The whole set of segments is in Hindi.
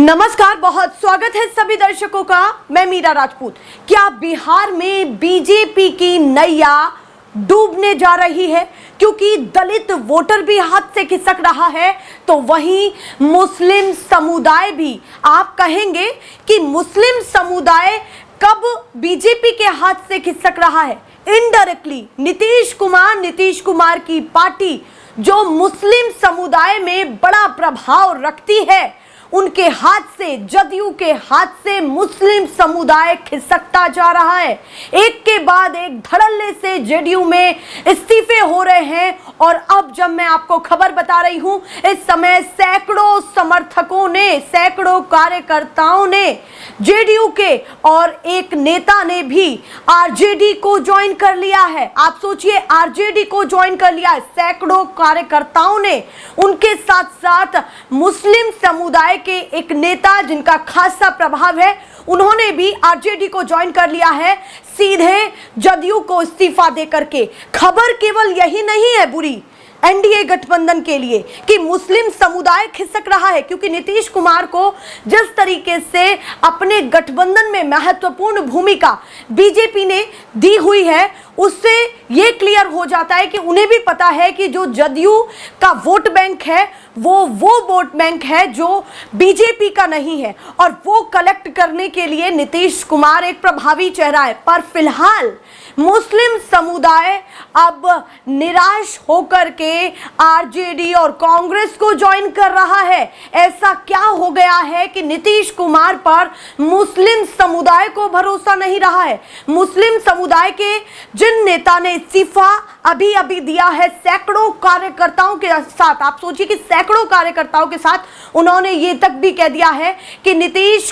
नमस्कार, बहुत स्वागत है सभी दर्शकों का। मैं मीरा राजपूत। क्या बिहार में बीजेपी की नैया डूबने जा रही है? क्योंकि दलित वोटर भी हाथ से खिसक रहा है, तो वहीं मुस्लिम समुदाय भी। आप कहेंगे कि मुस्लिम समुदाय कब बीजेपी के हाथ से खिसक रहा है? इनडायरेक्टली नीतीश कुमार की पार्टी जो मुस्लिम समुदाय में बड़ा प्रभाव रखती है, उनके हाथ से, जदयू के हाथ से मुस्लिम समुदाय खिसकता जा रहा है। एक के बाद एक धड़ल्ले से जेडीयू में इस्तीफे हो रहे हैं। और अब जब मैं आपको खबर बता रही हूं, इस समय सैकड़ों समर्थकों ने, सैकड़ों कार्यकर्ताओं ने जेडीयू के और एक नेता ने भी आरजेडी को ज्वाइन कर लिया है। आप सोचिए, आरजेडी को ज्वाइन कर लिया है सैकड़ों कार्यकर्ताओं ने। उनके साथ साथ मुस्लिम समुदाय के एक नेता जिनका खासा प्रभाव है, उन्होंने भी आरजेडी को ज्वाइन कर लिया है, सीधे जदयू को इस्तीफा देकर के। खबर केवल यही नहीं है बुरी एनडीए गठबंधन के लिए कि मुस्लिम समुदाय खिसक रहा है, क्योंकि नीतीश कुमार को जिस तरीके से अपने गठबंधन में महत्वपूर्ण भूमिका बीजेपी ने दी हुई है, उससे ये क्लियर हो जाता है कि उन्हें भी पता है कि जो जदयू का वोट बैंक है वो वोट बैंक है जो बीजेपी का नहीं है, और वो कलेक्ट करने के लिए नीतीश कुमार एक प्रभावी चेहरा है। पर फिलहाल मुस्लिम समुदाय अब निराश होकर के आरजेडी और कांग्रेस को ज्वाइन कर रहा है। ऐसा क्या हो गया है कि नीतीश कुमार पर मुस्लिम समुदाय को भरोसा नहीं रहा है? मुस्लिम समुदाय के जिन नेता ने इस्तीफा अभी दिया है सैकड़ों कार्यकर्ताओं के साथ, आप सोचिए कि सैकड़ों कार्यकर्ताओं के साथ उन्होंने ये तक भी कह दिया है कि नीतीश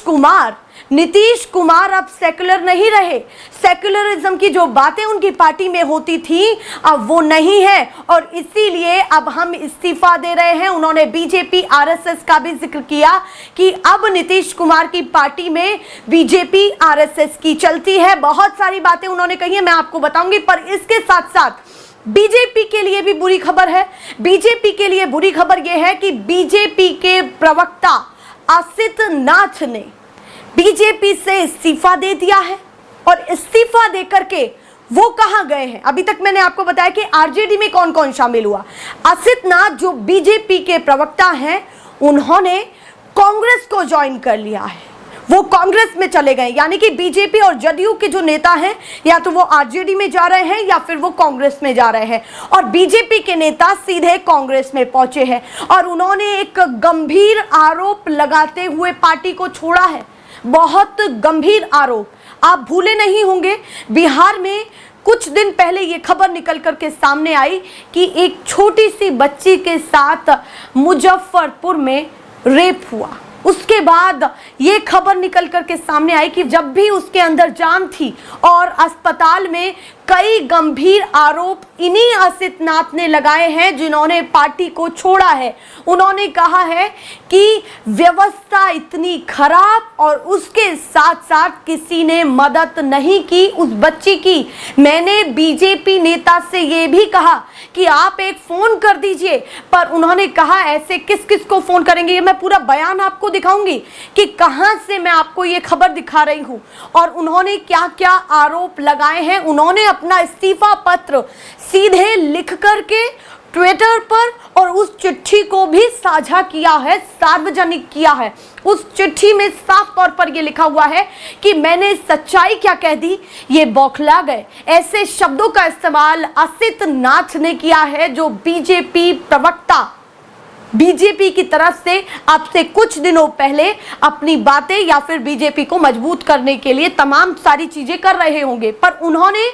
कुमार अब सेक्युलर नहीं रहे। सेक्युलरिज्म की जो बातें उनकी पार्टी में होती थी, अब वो नहीं है, और इसीलिए अब हम इस्तीफा दे रहे हैं। उन्होंने बीजेपी आरएसएस का भी जिक्र किया कि अब नीतीश कुमार की पार्टी में बीजेपी आरएसएस की चलती है। बहुत सारी बातें उन्होंने कही है, मैं आपको बताऊंगी। पर इसके साथ साथ बीजेपी के लिए भी बुरी खबर है। बीजेपी के लिए बुरी खबर यह है कि बीजेपी के प्रवक्ता असित नाथ ने बीजेपी से इस्तीफा दे दिया है, और इस्तीफा देकर के वो कहां गए हैं? अभी तक मैंने आपको बताया कि आरजेडी में कौन कौन शामिल हुआ। असित नाथ जो बीजेपी के प्रवक्ता हैं, उन्होंने कांग्रेस को ज्वाइन कर लिया है। वो कांग्रेस में चले गए, यानी कि बीजेपी और जदयू के जो नेता हैं, या तो वो आरजेडी में जा रहे हैं या फिर वो कांग्रेस में जा रहे हैं, और बीजेपी के नेता सीधे कांग्रेस में पहुंचे हैं। और उन्होंने एक गंभीर आरोप लगाते हुए पार्टी को छोड़ा है, बहुत गंभीर आरोप। आप भूले नहीं होंगे, बिहार में कुछ दिन पहले ये खबर निकल करके सामने आई कि एक छोटी सी बच्ची के साथ मुजफ्फरपुर में रेप हुआ। उसके बाद ये खबर निकल करके सामने आई कि जब भी उसके अंदर जान थी, और अस्पताल में कई गंभीर आरोप इन्हीं असित नाथ ने लगाए हैं जिन्होंने पार्टी को छोड़ा है। उन्होंने कहा है कि व्यवस्था इतनी खराब, और उसके साथ साथ किसी ने मदद नहीं की उस बच्ची की। मैंने बीजेपी नेता से ये भी कहा कि आप एक फोन कर दीजिए, पर उन्होंने कहा ऐसे किस किस को फोन करेंगे। ये मैं पूरा बयान आपको दिखाऊंगी कि कहां से मैं आपको ये खबर दिखा रही हूं, और उन्होंने क्या क्या आरोप लगाए हैं। उन्होंने अपना इस्तीफा पत्र सीधे लिख करके ट्विटर पर, और उस चिट्ठी को भी साझा किया है, सार्वजनिक किया है। उस चिट्ठी में साफ तौर पर यह लिखा हुआ है कि मैंने सच्चाई क्या कह दी, ये बौखला गए। ऐसे शब्दों का इस्तेमाल असित नाथ ने किया है, जो बीजेपी प्रवक्ता बीजेपी की तरफ से अब से कुछ दिनों पहले अपनी बातें या फिर बीजेपी को मजबूत करने के लिए तमाम सारी चीजें कर रहे होंगे। पर उन्होंने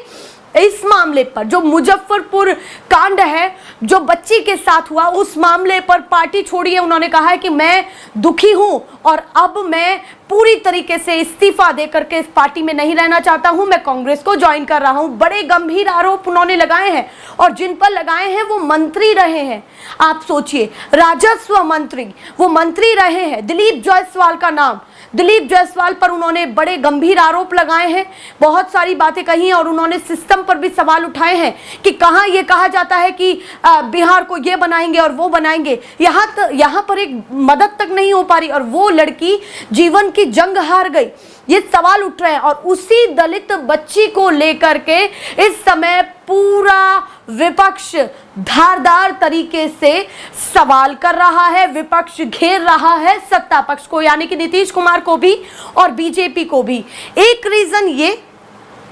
इस मामले पर, जो मुजफ्फरपुर कांड है, जो बच्ची के साथ हुआ, उस मामले पर पार्टी छोड़िए। उन्होंने कहा है कि मैं दुखी हूं, और अब मैं पूरी तरीके से इस्तीफा देकर के इस पार्टी में नहीं रहना चाहता हूं, मैं कांग्रेस को ज्वाइन कर रहा हूं। बड़े गंभीर आरोप उन्होंने लगाए हैं, और जिन पर लगाए हैं वो मंत्री रहे हैं। आप सोचिए, राजस्व मंत्री वो मंत्री रहे हैं। दिलीप जायसवाल का नाम दिलीप जायसवाल पर उन्होंने बड़े गंभीर आरोप लगाए हैं, बहुत सारी बातें कही और उन्होंने सिस्टम पर भी सवाल उठाए हैं कि कहाँ ये कहा जाता है कि बिहार को ये बनाएंगे और वो बनाएंगे, यहाँ पर एक मदद तक नहीं हो पा रही और वो लड़की जीवन की जंग हार गई। ये सवाल उठ रहे हैं और उसी दलित बच्ची को लेकर के इस समय पूरा विपक्ष धारदार तरीके से सवाल कर रहा है, विपक्ष घेर रहा है सत्ता पक्ष को, यानी कि नीतीश कुमार को भी और बीजेपी को भी। एक रीजन ये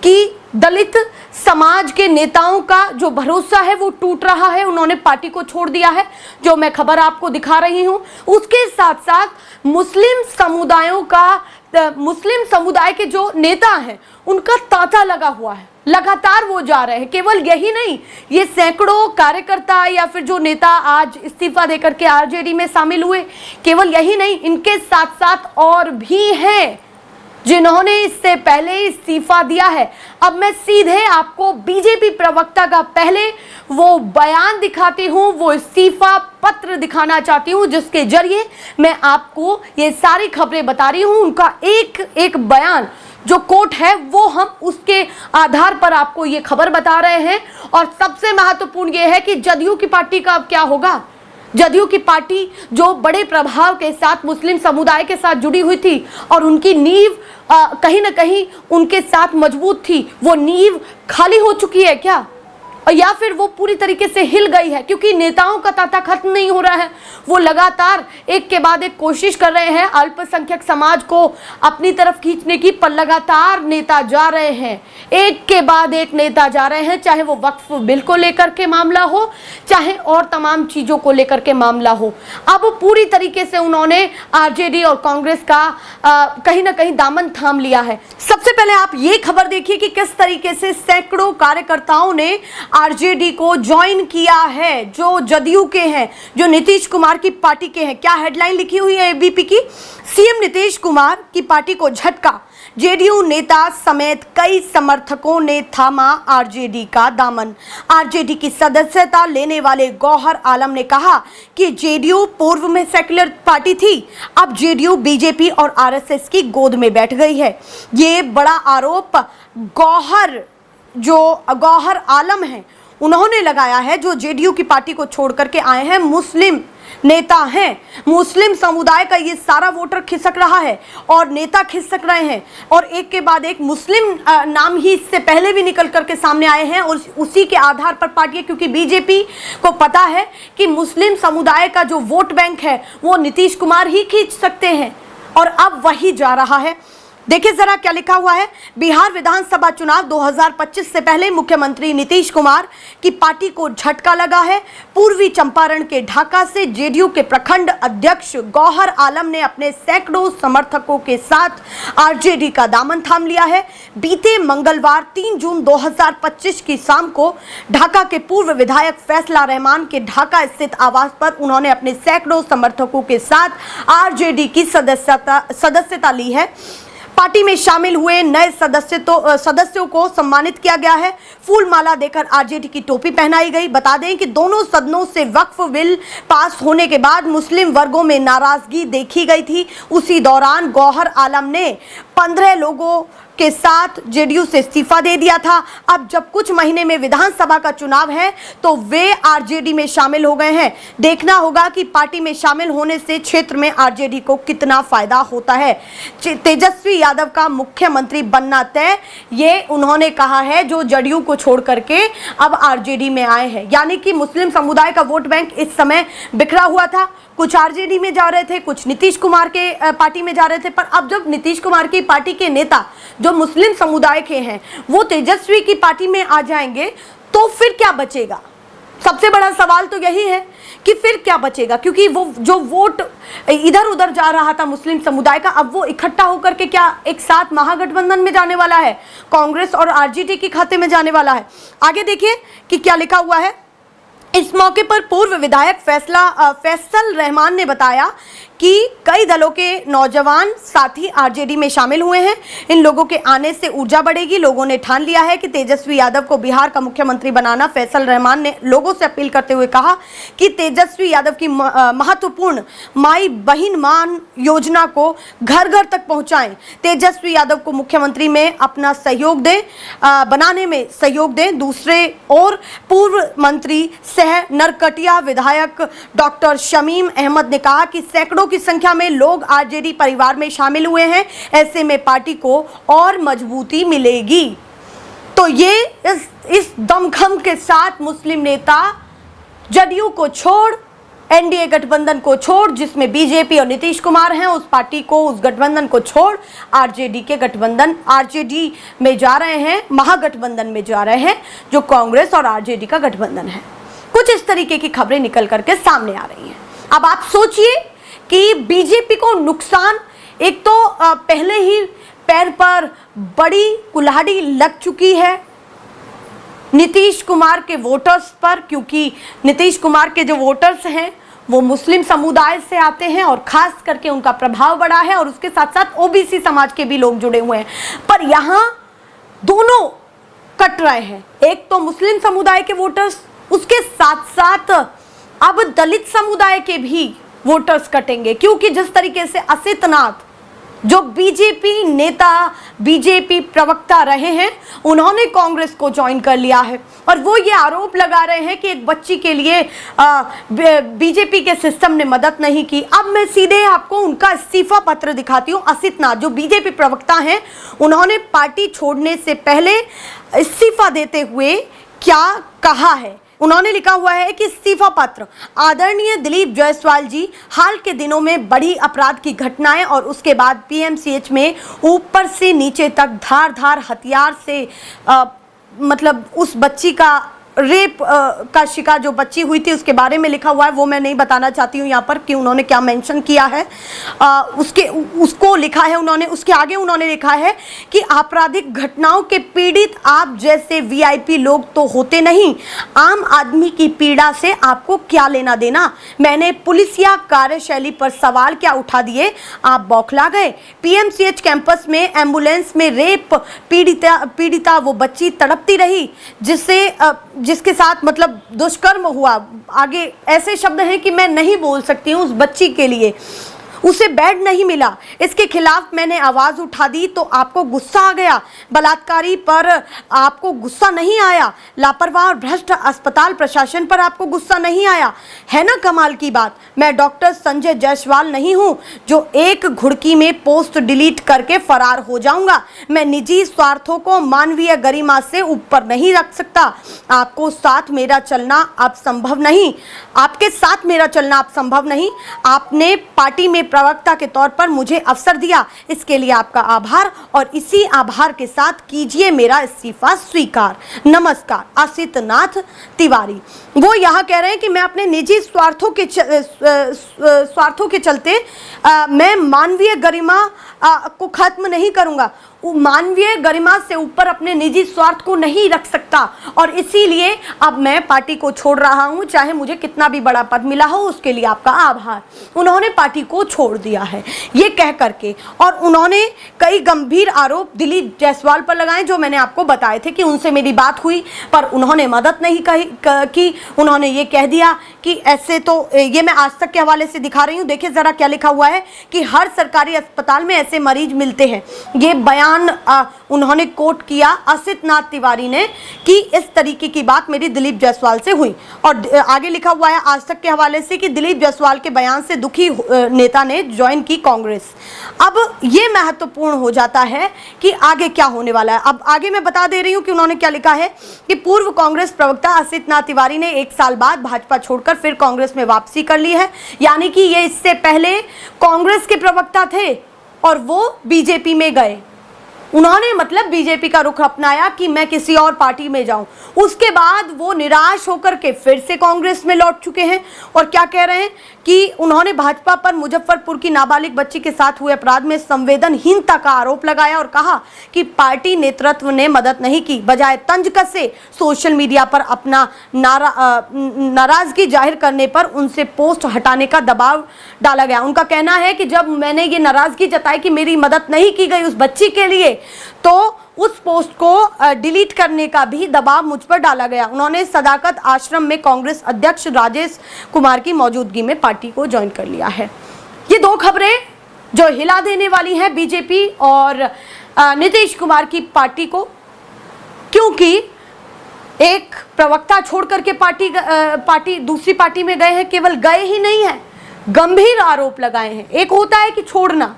कि दलित समाज के नेताओं का जो भरोसा है वो टूट रहा है, उन्होंने पार्टी को छोड़ दिया है, जो मैं खबर आपको दिखा रही हूं। उसके साथ साथ मुस्लिम समुदाय के जो नेता हैं उनका तांता लगा हुआ है, लगातार वो जा रहे हैं। केवल यही नहीं, ये सैकड़ों कार्यकर्ता या फिर जो नेता आज इस्तीफा देकर के आरजेडी में शामिल हुए, केवल यही नहीं, इनके साथ साथ और भी हैं जिन्होंने इससे पहले इस्तीफा दिया है। अब मैं सीधे आपको बीजेपी प्रवक्ता का पहले वो बयान दिखाती हूं, वो इस्तीफा पत्र दिखाना चाहती हूं जिसके जरिए मैं आपको ये सारी खबरें बता रही हूं। उनका एक एक बयान जो कोट है वो हम उसके आधार पर आपको ये खबर बता रहे हैं। और सबसे महत्वपूर्ण ये है कि जदयू की पार्टी का अब क्या होगा। जदयू की पार्टी जो बड़े प्रभाव के साथ मुस्लिम समुदाय के साथ जुड़ी हुई थी और उनकी नींव कहीं ना कहीं उनके साथ मजबूत थी, वो नींव खाली हो चुकी है क्या, या फिर वो पूरी तरीके से हिल गई है? क्योंकि नेताओं का तांता खत्म नहीं हो रहा है, वो लगातार एक के बाद एक कोशिश कर रहे हैं अल्पसंख्यक समाज को अपनी तरफ खींचने की, पर लगातार नेता जा रहे हैं, एक के बाद एक नेता जा रहे हैं, चाहे वो वक्फ बिल को लेकर के मामला हो, चाहे और तमाम चीजों को लेकर के मामला हो। अब पूरी तरीके से उन्होंने आरजेडी और कांग्रेस का कहीं ना कहीं दामन थाम लिया है। सबसे पहले आप ये खबर देखिए कि किस तरीके से सैकड़ों कार्यकर्ताओं ने आरजेडी को ज्वाइन किया है, जो जदयू के हैं, जो नीतीश कुमार की पार्टी के हैं। क्या हेडलाइन लिखी हुई है एबीपी की? सीएम नीतीश कुमार की पार्टी को झटका, जेडीयू नेता समेत कई समर्थकों ने थामा आरजेडी का दामन। आरजेडी की सदस्यता लेने वाले गौहर आलम ने कहा कि जेडीयू पूर्व में सेक्युलर पार्टी थी, अब जेडीयू बीजेपी और आरएसएस की गोद में बैठ गई है। ये बड़ा आरोप गौहर आलम हैं उन्होंने लगाया है, जो जेडीयू की पार्टी को छोड़ करके आए हैं, मुस्लिम नेता हैं। मुस्लिम समुदाय का ये सारा वोटर खिसक रहा है और नेता खिसक रहे हैं और एक के बाद एक मुस्लिम नाम ही इससे पहले भी निकल करके सामने आए हैं और उसी के आधार पर पार्टी है, क्योंकि बीजेपी को पता है कि मुस्लिम समुदाय का जो वोट बैंक है वो नीतीश कुमार ही खींच सकते हैं और अब वही जा रहा है। देखिए जरा क्या लिखा हुआ है। बिहार विधानसभा चुनाव 2025 से पहले मुख्यमंत्री नीतीश कुमार की पार्टी को झटका लगा है। पूर्वी चंपारण के ढाका से जेडीयू के प्रखंड अध्यक्ष गौहर आलम ने अपने सैकड़ों समर्थकों के साथ आरजेडी का दामन थाम लिया है। बीते मंगलवार 3 जून 2025 की शाम को ढाका के पूर्व विधायक फैसला रहमान के ढाका स्थित आवास पर उन्होंने अपने सैकड़ों समर्थकों के साथ आरजेडी की सदस्यता ली है। पार्टी में शामिल हुए नए सदस्यों को सम्मानित किया गया है, फूल माला देकर आरजेडी की टोपी पहनाई गई। बता दें कि दोनों सदनों से वक्फ बिल पास होने के बाद मुस्लिम वर्गों में नाराजगी देखी गई थी। उसी दौरान गौहर आलम ने 15 लोगों के साथ जेडीयू से इस्तीफा दे दिया था। अब जब कुछ महीने में विधानसभा का चुनाव है तो वे आरजेडी में शामिल हो गए हैं। देखना होगा कि पार्टी में शामिल होने से क्षेत्र में आरजेडी को कितना फायदा होता है। तेजस्वी यादव का मुख्यमंत्री बनना तय, ये उन्होंने कहा है, जो जदयू को छोड़ करके अब आरजेडी में आए हैं। यानी कि मुस्लिम समुदाय का वोट बैंक इस समय बिखरा हुआ था, कुछ आरजेडी में जा रहे थे, कुछ नीतीश कुमार के पार्टी में जा रहे थे, पर अब जब नीतीश कुमार की पार्टी के नेता जो मुस्लिम समुदाय के हैं वो तेजस्वी की पार्टी में आ जाएंगे तो फिर क्या बचेगा? सबसे बड़ा सवाल तो यही है कि फिर क्या बचेगा, क्योंकि वो जो वोट इधर उधर जा रहा था मुस्लिम समुदाय का, अब वो इकट्ठा होकर के क्या एक साथ महागठबंधन में जाने वाला है, कांग्रेस और आरजेडी के खाते में जाने वाला है। आगे देखिए कि क्या लिखा हुआ है। इस मौके पर पूर्व विधायक फैसल रहमान ने बताया कि कई दलों के नौजवान साथी आरजेडी में शामिल हुए हैं। इन लोगों के आने से ऊर्जा बढ़ेगी। लोगों ने ठान लिया है कि तेजस्वी यादव को बिहार का मुख्यमंत्री बनाना। फैसल रहमान ने लोगों से अपील करते हुए कहा कि तेजस्वी यादव की महत्वपूर्ण माई बहिन मान योजना को घर घर तक पहुंचाएं। तेजस्वी यादव को मुख्यमंत्री में अपना सहयोग दें, बनाने में सहयोग दें। दूसरे और पूर्व मंत्री सह नरकटिया विधायक डॉक्टर शमीम अहमद ने कहा कि सैकड़ों की संख्या में लोग आरजेडी परिवार में शामिल हुए हैं। ऐसे में पार्टी को और मजबूती मिलेगी। तो ये इस दमखम के साथ मुस्लिम नेता जदयू को छोड़, एनडीए गठबंधन को छोड़, जिसमें बीजेपी और नीतीश कुमार हैं, उस पार्टी को, उस गठबंधन को छोड़ आरजेडी के गठबंधन, आरजेडी में जा रहे हैं, महागठबंधन में जा रहे हैं, जो कांग्रेस और आरजेडी का गठबंधन है। कुछ इस तरीके की खबरें निकल करके सामने आ रही हैं। अब आप सोचिए कि बीजेपी को नुकसान, एक तो पहले ही पैर पर बड़ी कुल्हाड़ी लग चुकी है नीतीश कुमार के वोटर्स पर, क्योंकि नीतीश कुमार के जो वोटर्स हैं वो मुस्लिम समुदाय से आते हैं और खास करके उनका प्रभाव बड़ा है, और उसके साथ साथ ओबीसी समाज के भी लोग जुड़े हुए हैं। पर यहाँ दोनों कट रहे हैं, एक तो मुस्लिम समुदाय के वोटर्स, उसके साथ साथ अब दलित समुदाय के भी वोटर्स कटेंगे, क्योंकि जिस तरीके से असित नाथ जो बीजेपी नेता, बीजेपी प्रवक्ता रहे हैं, उन्होंने कांग्रेस को ज्वाइन कर लिया है और वो ये आरोप लगा रहे हैं कि एक बच्ची के लिए बीजेपी के सिस्टम ने मदद नहीं की। अब मैं सीधे आपको उनका इस्तीफा पत्र दिखाती हूँ। असित नाथ जो बीजेपी प्रवक्ता हैं, उन्होंने पार्टी छोड़ने से पहले इस्तीफा देते हुए क्या कहा है। उन्होंने लिखा हुआ है कि इस्तीफा पत्र, आदरणीय दिलीप जायसवाल जी, हाल के दिनों में बड़ी अपराध की घटनाएं और उसके बाद पीएमसीएच में ऊपर से नीचे तक धार हथियार से मतलब उस बच्ची का रेप का शिकार जो बच्ची हुई थी उसके बारे में लिखा हुआ है। वो मैं नहीं बताना चाहती हूँ यहाँ पर कि उन्होंने क्या मेंशन किया है। उसको लिखा है उन्होंने, उसके आगे उन्होंने लिखा है कि आपराधिक घटनाओं के पीड़ित आप जैसे वीआईपी लोग तो होते नहीं, आम आदमी की पीड़ा से आपको क्या लेना देना। मैंने पुलिसिया कार्यशैली पर सवाल क्या उठा दिए, आप बौखला गए। पीएमसीएच कैंपस में एम्बुलेंस में रेप पीड़िता वो बच्ची तड़पती रही जिसके साथ मतलब दुष्कर्म हुआ। आगे ऐसे शब्द हैं कि मैं नहीं बोल सकती हूँ। उस बच्ची के लिए उसे बेड नहीं मिला, इसके खिलाफ मैंने आवाज उठा दी तो आपको गुस्सा आ गया। बलात्कारी पर आपको गुस्सा नहीं आया, लापरवाह और भ्रष्ट अस्पताल प्रशासन पर आपको गुस्सा नहीं आया, है ना कमाल की बात। मैं डॉक्टर संजय जायसवाल नहीं हूँ जो एक घुड़की में पोस्ट डिलीट करके फरार हो जाऊंगा। मैं निजी स्वार्थों को मानवीय गरिमा से ऊपर नहीं रख सकता। आपको साथ मेरा चलना अब संभव नहीं, आपके साथ मेरा चलना अब संभव नहीं। आपने पार्टी में प्रवक्ता के तौर पर मुझे अवसर दिया, इसके लिए आपका आभार, और इसी आभार के साथ कीजिए मेरा इस्तीफा स्वीकार। नमस्कार। असित नाथ तिवारी वो यहाँ कह रहे हैं कि मैं अपने निजी स्वार्थों के चलते मैं मानवीय गरिमा को खत्म नहीं करूंगा। मानवीय गरिमा से ऊपर अपने निजी स्वार्थ को नहीं रख सकता, और इसीलिए अब मैं पार्टी को छोड़ रहा हूं, चाहे मुझे कितना भी बड़ा पद मिला हो, उसके लिए आपका आभार। उन्होंने पार्टी को छोड़ दिया है ये कह करके, और उन्होंने कई गंभीर आरोप दिलीप जायसवाल पर लगाए जो मैंने आपको बताए थे कि उनसे मेरी बात हुई पर उन्होंने मदद नहीं की। उन्होंने ये कह दिया कि ऐसे तो, ये मैं आज तक के हवाले से दिखा रही हूँ, देखिए जरा क्या लिखा हुआ है कि हर सरकारी अस्पताल में ऐसे मरीज मिलते हैं। ये बयान उन्होंने कोट किया असित नाथ तिवारी ने कि इस तरीके की बात मेरी दिलीप जायसवाल से हुई, और आगे लिखा हुआ है आज तक के हवाले से कि दिलीप जायसवाल के बयान से दुखी नेता ने ज्वाइन की कांग्रेस। अब ये महत्वपूर्ण हो जाता है कि आगे क्या होने वाला है। अब आगे मैं बता दे रही हूं कि उन्होंने क्या लिखा है कि पूर्व कांग्रेस प्रवक्ता असित नाथ तिवारी ने 1 साल बाद भाजपा छोड़कर फिर कांग्रेस में वापसी कर ली है, यानी कि ये इससे पहले कांग्रेस के प्रवक्ता थे और वो बीजेपी में गए। उन्होंने मतलब बीजेपी का रुख अपनाया कि मैं किसी और पार्टी में जाऊं। उसके बाद वो निराश होकर के फिर से कांग्रेस में लौट चुके हैं और क्या कह रहे हैं कि उन्होंने भाजपा पर मुजफ्फरपुर की नाबालिग बच्ची के साथ हुए अपराध में संवेदनहीनता का आरोप लगाया और कहा कि पार्टी नेतृत्व ने मदद नहीं की, बजाय तंज कसे सोशल मीडिया पर अपना नाराजगी जाहिर करने पर उनसे पोस्ट हटाने का दबाव डाला गया। उनका कहना है कि जब मैंने ये नाराजगी जताई कि मेरी मदद नहीं की गई उस बच्ची के लिए, तो उस पोस्ट को डिलीट करने का भी दबाव मुझ पर डाला गया। उन्होंने सदाकत आश्रम में कांग्रेस अध्यक्ष राजेश कुमार की मौजूदगी में पार्टी को ज्वाइन कर लिया है। ये दो खबरें जो हिला देने वाली हैं बीजेपी और नीतीश कुमार की पार्टी को, क्योंकि एक प्रवक्ता छोड़ करके पार्टी दूसरी पार्टी में गए हैं। केवल गए ही नहीं है, गंभीर आरोप लगाए हैं। एक होता है कि छोड़ना,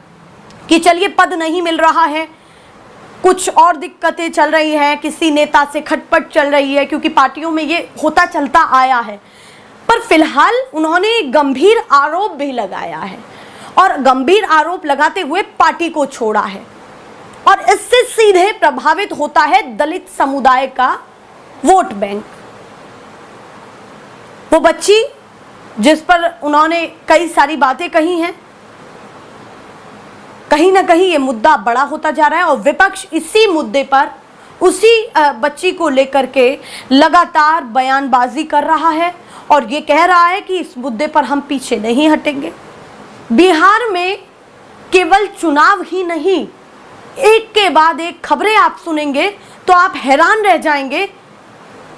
कि चलिए पद नहीं मिल रहा है, कुछ और दिक्कतें चल रही हैं, किसी नेता से खटपट चल रही है, क्योंकि पार्टियों में ये होता चलता आया है। पर फिलहाल उन्होंने गंभीर आरोप भी लगाया है और गंभीर आरोप लगाते हुए पार्टी को छोड़ा है और इससे सीधे प्रभावित होता है दलित समुदाय का वोट बैंक। वो बच्ची जिस पर उन्होंने कई सारी बातें कही हैं, कहीं ना कहीं ये मुद्दा बड़ा होता जा रहा है और विपक्ष इसी मुद्दे पर, उसी बच्ची को लेकर के लगातार बयानबाजी कर रहा है और ये कह रहा है कि इस मुद्दे पर हम पीछे नहीं हटेंगे। बिहार में केवल चुनाव ही नहीं, एक के बाद एक खबरें आप सुनेंगे तो आप हैरान रह जाएंगे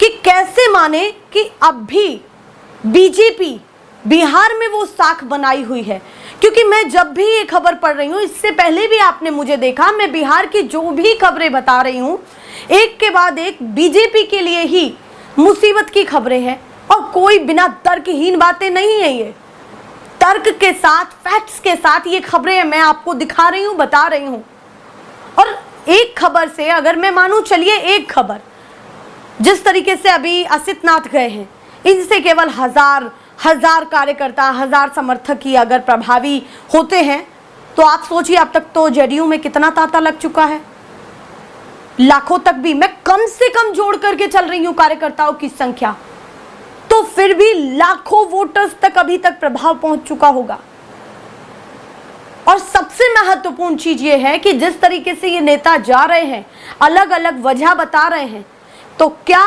कि कैसे माने कि अब भी बीजेपी बिहार में वो साख बनाई हुई है। क्योंकि मैं जब भी ये खबर पढ़ रही हूँ, इससे पहले भी आपने मुझे देखा, मैं बिहार की जो भी खबरें बता रही हूँ एक के बाद एक बीजेपी के लिए ही मुसीबत की खबरें हैं और कोई बिना तर्कहीन बातें नहीं है। ये तर्क के साथ, फैक्ट्स के साथ ये खबरें मैं आपको दिखा रही हूँ, बता रही हूँ। और एक खबर से अगर मैं मानूं, चलिए एक खबर, जिस तरीके से अभी असित नाथ गए हैं, इनसे केवल हजार कार्यकर्ता, 1000 समर्थक ही अगर प्रभावी होते हैं तो आप सोचिए अब तक तो जेडीयू में कितना तांता लग चुका है। लाखों तक भी मैं कम से कम जोड़ करके चल रही हूं कार्यकर्ताओं की संख्या, तो फिर भी लाखों वोटर्स तक अभी तक प्रभाव पहुंच चुका होगा। और सबसे महत्वपूर्ण चीज ये है कि जिस तरीके से ये नेता जा रहे हैं, अलग अलग वजह बता रहे हैं, तो क्या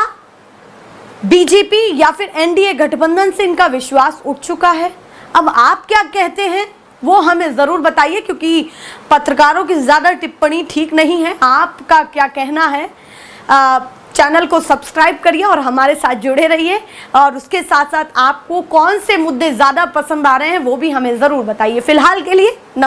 बीजेपी या फिर एनडीए गठबंधन से इनका विश्वास उठ चुका है? अब आप क्या कहते हैं वो हमें ज़रूर बताइए, क्योंकि पत्रकारों की ज़्यादा टिप्पणी ठीक नहीं है। आपका क्या कहना है? चैनल को सब्सक्राइब करिए और हमारे साथ जुड़े रहिए और उसके साथ साथ आपको कौन से मुद्दे ज़्यादा पसंद आ रहे हैं वो भी हमें ज़रूर बताइए। फिलहाल के लिए